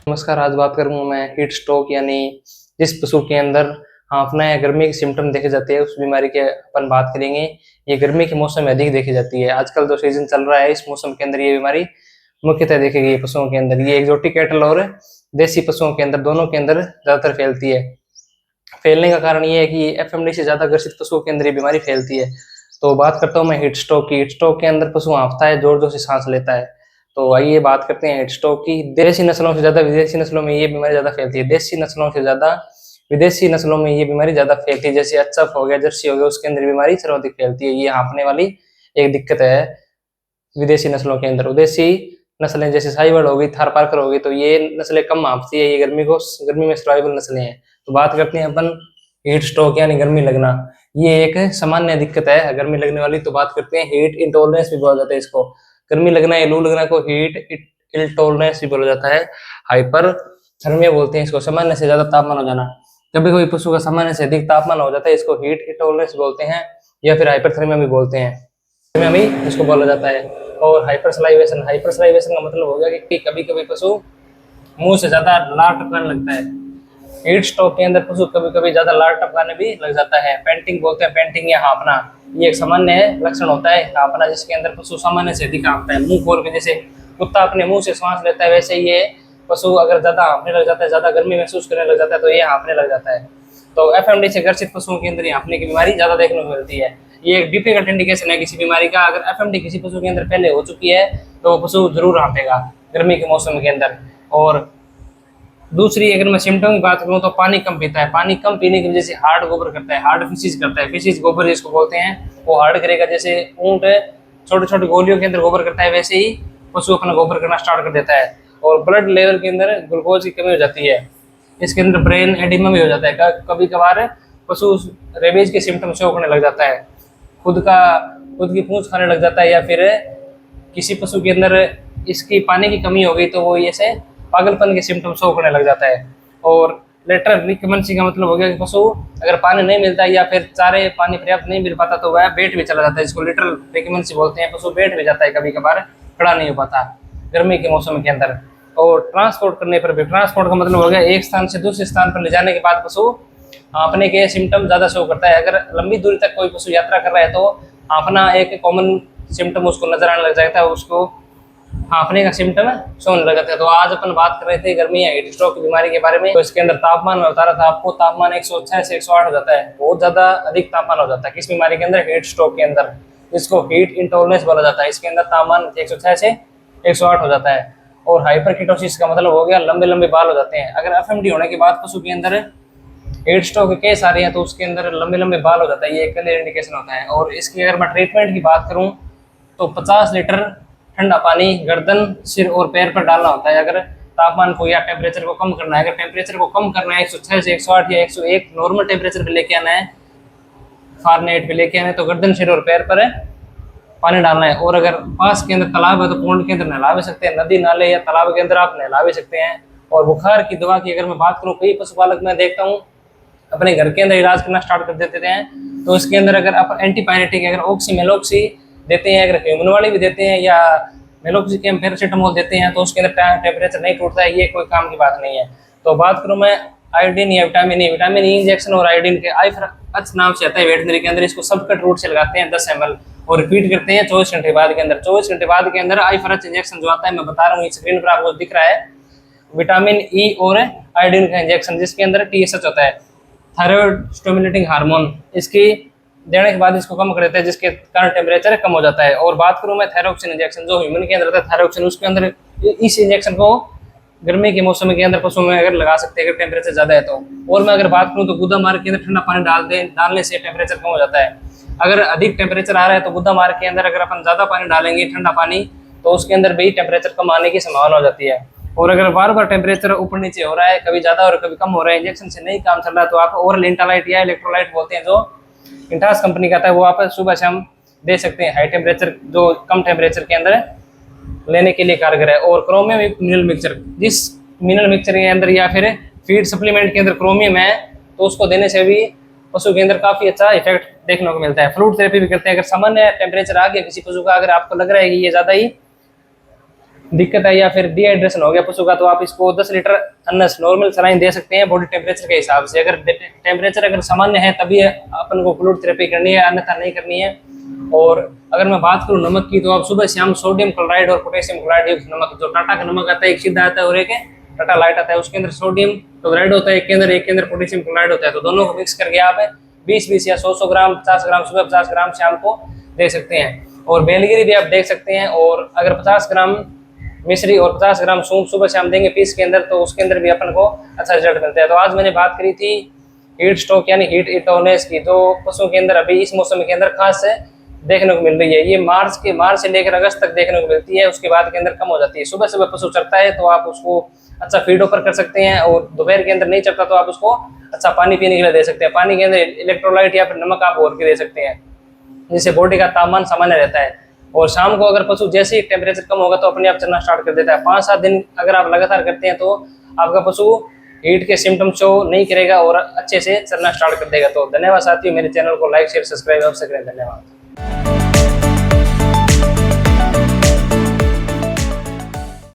नमस्कार। आज बात करूंगा मैं हीट स्ट्रोक यानी जिस पशु के अंदर हांफना या गर्मी के सिम्टम देखे जाते हैं उस बीमारी के अपन बात करेंगे। ये गर्मी के मौसम में अधिक देखी जाती है। आजकल जो सीजन चल रहा है इस मौसम के अंदर ये बीमारी मुख्यतः देखी गई है पशुओं के अंदर। ये एक्जोटिक कैटल और देसी पशुओं के अंदर दोनों के अंदर ज्यादातर फैलती है। फैलने का कारण ये है कि एफएमडी से ज्यादा ग्रसित पशुओं के अंदर ये बीमारी फैलती है। तो बात करता हूँ मैं हीट स्ट्रोक की। हीट स्ट्रोक के अंदर पशु हांफता है, जोर जोर से सांस लेता है। तो आइए बात करते हैं हीट स्ट्रोक की। देसी नस्लों से ज्यादा विदेशी नस्लों में ये बीमारी ज्यादा फैलती है। देसी नस्लों से ज्यादा विदेशी नस्लों में ये बीमारी ज्यादा फैलती है। जैसे अच्छप हो गया, जर्सी हो गया, उसके अंदर बीमारी सर्वाधिक फैलती है। ये हाँफने वाली एक दिक्कत है विदेशी नस्लों के अंदर। विदेशी नस्लें जैसे साहिवाल हो गई, थारपारकर हो गई, तो ये नस्लें कम हाँफती है। ये गर्मी में सर्वाइवल नस्लें हैं। तो बात करते हैं अपन हीट स्ट्रोक यानी गर्मी लगना। ये एक सामान्य दिक्कत है गर्मी लगने वाली। तो बात करते हैं हीट इंटॉलरेंस भी बोला जाता है इसको। गर्मी लगना या लू लगना को हीट इंटॉलरेंस भी बोला जाता है। हाइपर थर्मिया बोलते हैं इसको, सामान्य से ज्यादा तापमान हो जाना। कभी कभी पशु का सामान्य से अधिक तापमान हो जाता है, इसको हीट इंटॉलरेंस बोलते हैं या फिर हाइपरथर्मिया भी बोलते हैं। थर्मिया भी इसको बोला जाता है। और हाइपरसलाइवेशन, हाइपरसलाइवेशन का मतलब हो गया कि कभी कभी पशु मुंह से ज्यादा लार टपकाने लगता है। हीट स्ट्रोक के अंदर पशु कभी कभी ज्यादा लार टपकाने भी लग जाता है। पेंटिंग बोलते हैं, पेंटिंग या हाँफना, ये एक सामान्य लक्षण होता है हाँफना, जिसके अंदर पशु सामान्य से अधिक हाँफता है। मुंह खोल के, जैसे कुत्ता अपने मुंह से सांस लेता है, वैसे ये पशु अगर ज्यादा हाँफने लग जाता है, ज्यादा गर्मी महसूस करने लग जाता है, तो ये हाँफने लग जाता है। तो एफएमडी से ग्रसित पशुओं के अंदर हाँफने की बीमारी ज्यादा देखने को मिलती है। ये एक डिफिकल्ट इंडिकेशन है किसी बीमारी का। अगर एफएमडी किसी पशु के अंदर पहले हो चुकी है तो पशु जरूर हाँफेगा गर्मी के मौसम के अंदर। और दूसरी अगर मैं सिम्टम की बात करूं तो पानी कम पीता है। पानी कम पीने की वजह से हार्ड गोबर करता है, हार्ड फिशिज करता है। फिशिज गोबर जिसको बोलते हैं वो हार्ड करेगा। जैसे ऊंट छोटे छोटे गोलियों के अंदर गोबर करता है, वैसे ही पशु अपना गोबर करना स्टार्ट कर देता है। और ब्लड लेवल के अंदर ग्लूकोज की कमी हो जाती है। इसके अंदर ब्रेन एडिमा भी हो जाता है। कभी कभार पशु रेबीज के सिम्टम शो करने लग जाता है, खुद की पूंछ खाने लग जाता है, या फिर किसी पशु के अंदर इसकी पानी की कमी हो गई तो वो ऐसे पागलपन के सिम्टम शो करने लग जाता है। और लेटरल रिकमेंसी का मतलब हो गया कि पशु अगर पानी नहीं मिलता है या फिर चारे पानी पर्याप्त नहीं मिल पाता तो वह बैठ भी चला जाता है। इसको लिटरल रिकमेंसी बोलते हैं। पशु बैठ भी जाता है, कभी कभार खड़ा नहीं हो पाता गर्मी के मौसम के अंदर। और ट्रांसपोर्ट करने पर भी, ट्रांसपोर्ट का मतलब हो गया एक स्थान से दूसरे स्थान पर ले जाने के बाद पशु हाँफने के सिम्टम ज्यादा शो करता है। अगर लंबी दूरी तक कोई पशु यात्रा कर रहा है तो हाँफना एक कॉमन सिम्टम उसको नजर आने लग जाता है, उसको हाँफने का सिम्टम शो होने लगा था। तो आज अपन बात कर रहे थे गर्मी या हीट स्ट्रोक की बीमारी के बारे में। तो इसके अंदर तापमान में बता रहा था आपको, तापमान 106 से 108 हो जाता है, बहुत ज्यादा अधिक तापमान हो जाता है। किस बीमारी के अंदर? हीट स्ट्रोक के अंदर, जिसको हीट इंटॉलरेंस बोला जाता है। इसके अंदर तापमान 106 से 108 हो जाता है। और हाइपरकीटोसिस का मतलब हो गया लंबे लंबे बाल हो जाते हैं। अगर एफएमडी होने के बाद पशु के अंदर हीट स्ट्रोक के केस आ रहे हैं तो उसके अंदर लंबे लंबे बाल हो जाता है, ये एक क्लियर इंडिकेशन होता है। और इसकी अगर मैं ट्रीटमेंट की बात करूं तो 50 लीटर ठंडा पानी गर्दन, सिर और पैर पर डालना होता है। अगर तापमान को या टेम्परेचर को कम करना है, अगर टेम्परेचर को कम करना है 106 से 108 या 101 नॉर्मल टेम्परेचर पे लेके आना है, फारेनहाइट पे लेके आना है, तो गर्दन, सिर और पैर पर पानी डालना है। और अगर पास के अंदर तालाब है तो पोंड के अंदर नहला भी सकते हैं, नदी नाले या तालाब के अंदर आप नहला भी सकते हैं। और बुखार की दवा की अगर मैं बात करूँ, कई पशुपालक मैं देखता हूँ अपने घर के अंदर इलाज करना स्टार्ट कर देते हैं। तो इसके अंदर अगर आप एंटीबायोटिक, अगर ऑक्सी मेलोक्सी देते हैं, अगर ह्यूमन वाली भी देते हैं, या मेलोक्सिकम पैरासीटामोल देते हैं, तो उसके अंदर टेम्परेचर नहीं टूटता है, ये कोई काम की बात नहीं है। तो बात करूं मैं आयोडीन या विटामिन ई इंजेक्शन और आयोडीन के आईफरच नाम से आता है वेटनरी के अंदर। इसको सबकट रूट से लगाते हैं 10 ml और रिपीट करते हैं 24 घंटे बाद के अंदर। 24 घंटे बाद के अंदर आईफरच इंजेक्शन जो आता है, मैं बता रहा हूँ स्क्रीन पर आपको दिख रहा है, विटामिन ई और आयोडीन का इंजेक्शन, जिसके अंदर TSH होता है, थायराइड स्टिमुलेटिंग हार्मोन। इसकी देने के बाद इसको कम कर देता है, जिसके कारण टेम्परेचर कम हो जाता है। और बात करूं मैं थायरोक्सिन इंजेक्शन, जो ह्यूमन के अंदर होता है थायरोक्सिन, उसके अंदर इस इंजेक्शन को गर्मी के मौसम के अंदर पशुओं में अगर लगा सकते हैं अगर टेम्परेचर ज्यादा है तो। और मैं अगर बात करूं तो गुद्दा मार्ग के अंदर ठंडा पानी डालने से टेम्परेचर कम हो जाता है। अगर अधिक टेम्परेचर आ रहा है तो गुद्दा मार्ग के अंदर अगर अपन ज्यादा पानी डालेंगे, ठंडा पानी, तो उसके अंदर भी टेम्परेचर कम आने की संभावना हो जाती है। और अगर बार बार टेम्परेचर ऊपर नीचे हो रहा है, कभी ज्यादा और कभी कम हो रहा है, इंजेक्शन से नहीं काम चल रहा है, तो आप ओरल इंटालाइट या इलेक्ट्रोलाइट बोलते हैं, जो इंटास कंपनी का आता है, वो आप सुबह शाम दे सकते हैं। हाई टेम्परेचर जो कम टेम्परेचर के अंदर लेने के लिए कारगर है। और क्रोमियम मिनरल मिक्सचर, जिस मिनरल मिक्सचर के अंदर या फिर फीड सप्लीमेंट के अंदर क्रोमियम है, तो उसको देने से भी पशु के अंदर काफी अच्छा इफेक्ट देखने को मिलता है। फ्लूइड थेरेपी भी करते हैं। अगर सामान्य टेम्परेचर आ गया किसी पशु का, अगर आपको लग रहा है कि ये ज्यादा ही दिक्कत है या फिर डिहाइड्रेशन हो गया पशु का, तो आप इसको 10 लीटर अन्न नॉर्मल सलाइन दे सकते हैं बॉडी टेम्परेचर के हिसाब से। अगर टेम्परेचर अगर सामान्य है तभी अपन को फ्लूइड थेरेपी करनी है, अन्यथा नहीं करनी है। और अगर मैं बात करूं नमक की, तो आप सुबह शाम सोडियम क्लोराइड और पोटेशियम क्लोराइड युक्त नमक, जो टाटा का नमक आता है एक सीधा आता है और एक टाटा लाइट आता है, उसके अंदर सोडियम क्लोराइड होता है एक के अंदर पोटेशियम क्लोराइड होता है, तो दोनों को मिक्स करके आप 20-20 या 100 ग्राम 50 ग्राम सुबह 50 ग्राम शाम को दे सकते हैं। और बेलगिरी भी आप देख सकते हैं। और अगर 50 ग्राम मिश्री और 50 ग्राम सौंफ सुबह शाम देंगे पीस के अंदर, तो उसके अंदर भी अपन को अच्छा रिजल्ट मिलता है। तो आज मैंने बात करी थी हीट स्ट्रोक यानी हीट इटोनेस की, जो पशुओं के अंदर अभी इस मौसम के अंदर खास से देखने को मिल रही है। ये मार्च से लेकर अगस्त तक देखने को मिलती है, उसके बाद के अंदर कम हो जाती है। सुबह सुबह पशु चरता है तो आप उसको अच्छा फीड ऑफर कर सकते हैं, और दोपहर के अंदर नहीं चरता तो आप उसको अच्छा पानी पीने के लिए दे सकते हैं। पानी के अंदर इलेक्ट्रोलाइट या फिर नमक आप घोल के दे सकते हैं, जिससे बॉडी का तापमान सामान्य रहता है। और शाम को अगर पशु जैसे ही टेम्परेचर कम होगा तो अपने आप चलना स्टार्ट कर देता है। 5-7 दिन अगर आप लगातार करते हैं तो आपका पशु हीट के सिम्टम शो नहीं करेगा और अच्छे से चलना स्टार्ट कर देगा। तो धन्यवाद साथियों, मेरे चैनल को लाइक शेयर सब्सक्राइब अवश्य करें। धन्यवाद।